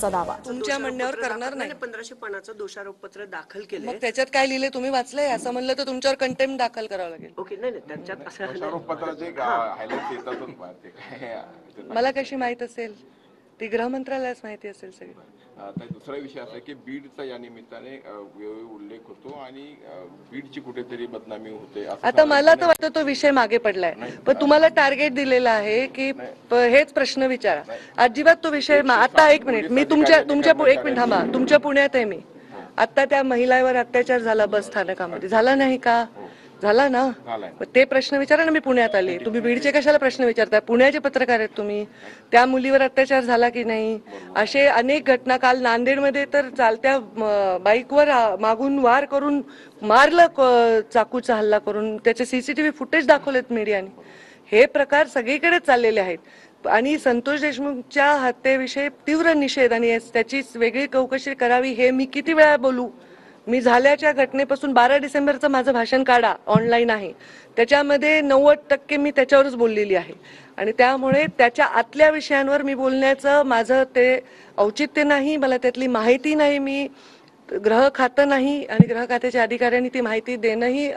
पोलिसांचा दावा। तुमच्या म्हणण्यावर करणार नाही। 1505 दोषारोपपत्र दाखल केले। मग त्याच्यात काय लिहिले तुम्ही वाचलंय? असं म्हणलं तर तुमच्यावर कंटेम्प्ट दाखल करावं लागेल। ओके, नाही नाही, त्याच्यात असं दोषारोपपत्राचे हायलाइट येतातच बाहेर, ते काय मला कशी माहित असेल? ती गृहमंत्रालयास माहिती असेल सगळी। आता दुसरा विषय असा आहे की बीडचा या निमित्ताने वेळोवेळी उल्लेख होतो आणि बीडची कुठेतरी बदनामी होते असं आता मला तर वाटतं तो विषय मागे पडलाय, पण तुम्हाला टार्गेट दिलेलं आहे की हेच प्रश्न विचारा। अजिबात तो विषय आता एक मिनिट, मी तुमच्या एक मिनिट थांबा, तुमच्या पुण्यात आहे मी। आता त्या महिलावर अत्याचार झाला बस स्थानकामध्ये, झाला नाही का? झाला ना? ते प्रश्न विचारा ना, मी पुण्यात आले, तुम्ही बीडचे कशाला प्रश्न विचारताय? पुण्याचे पत्रकार आहेत तुम्ही। त्या मुलीवर अत्याचार झाला की नाही? असे अनेक घटना, काल नांदेडमध्ये तर चालत्या बाईकवर मागून वार करून मारलं, चाकूचा हल्ला करून, त्याचे सीसीटीव्ही फुटेज दाखवलेत मीडियाने। हे प्रकार सगळीकडे चाललेले आहेत आणि संतोष देशमुखच्या हत्येविषयी तीव्र निषेध आणि त्याची वेगळी चौकशी करावी हे मी किती वेळा बोलू? मी झाल्याच्या घटनेपासून 12 डिसेंबरचं माझं भाषण काढा, ऑनलाईन आहे, त्याच्यामध्ये 90% मी त्याच्यावरच बोललेली आहे आणि त्यामुळे त्याच्या आतल्या विषयांवर मी बोलण्याचं माझं ते औचित्य नाही, मला त्यातली माहिती नाही, मी गृह खातं नाही आणि गृह खात्याच्या अधिकाऱ्यांनी ती माहिती देणंही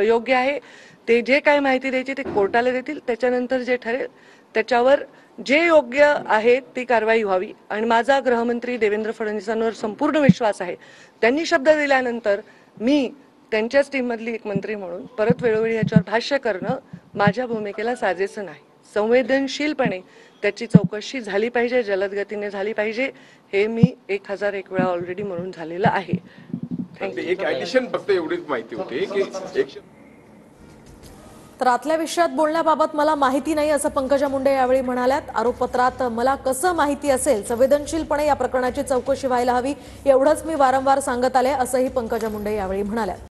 योग्य आहे। ते जे काय माहिती द्यायची ते कोर्टाला देतील, त्याच्यानंतर जे ठरेल त्याच्यावर जे योग्य आहे ती कारवाई व्हावी आणि माझा गृहमंत्री देवेंद्र फडणवीसांवर संपूर्ण विश्वास आहे। त्यांनी शब्द दिल्यानंतर मी त्यांच्याच टीममधली एक मंत्री म्हणून परत वेळोवेळी याच्यावर भाष्य करणं माझ्या भूमिकेला साजेसं नाही। संवेदनशीलपणे त्याची चौकशी झाली पाहिजे, जलद गतीने झाली पाहिजे, हे मी 1001 वेळा ऑलरेडी म्हणून झालेलं आहे। एक ऍडिशन फक्त एवढीच माहिती होती की तर आतल्या विषयात बोलण्याबाबत मला माहिती नाही असं पंकजा मुंडे यावेळी म्हणाल्यात। आरोपपत्रात मला कसं माहिती असेल? संवेदनशीलपणे या प्रकरणाची चौकशी व्हायला हवी, एवढंच मी वारंवार सांगत आले असंही पंकजा मुंडे यावेळी म्हणाल्यात।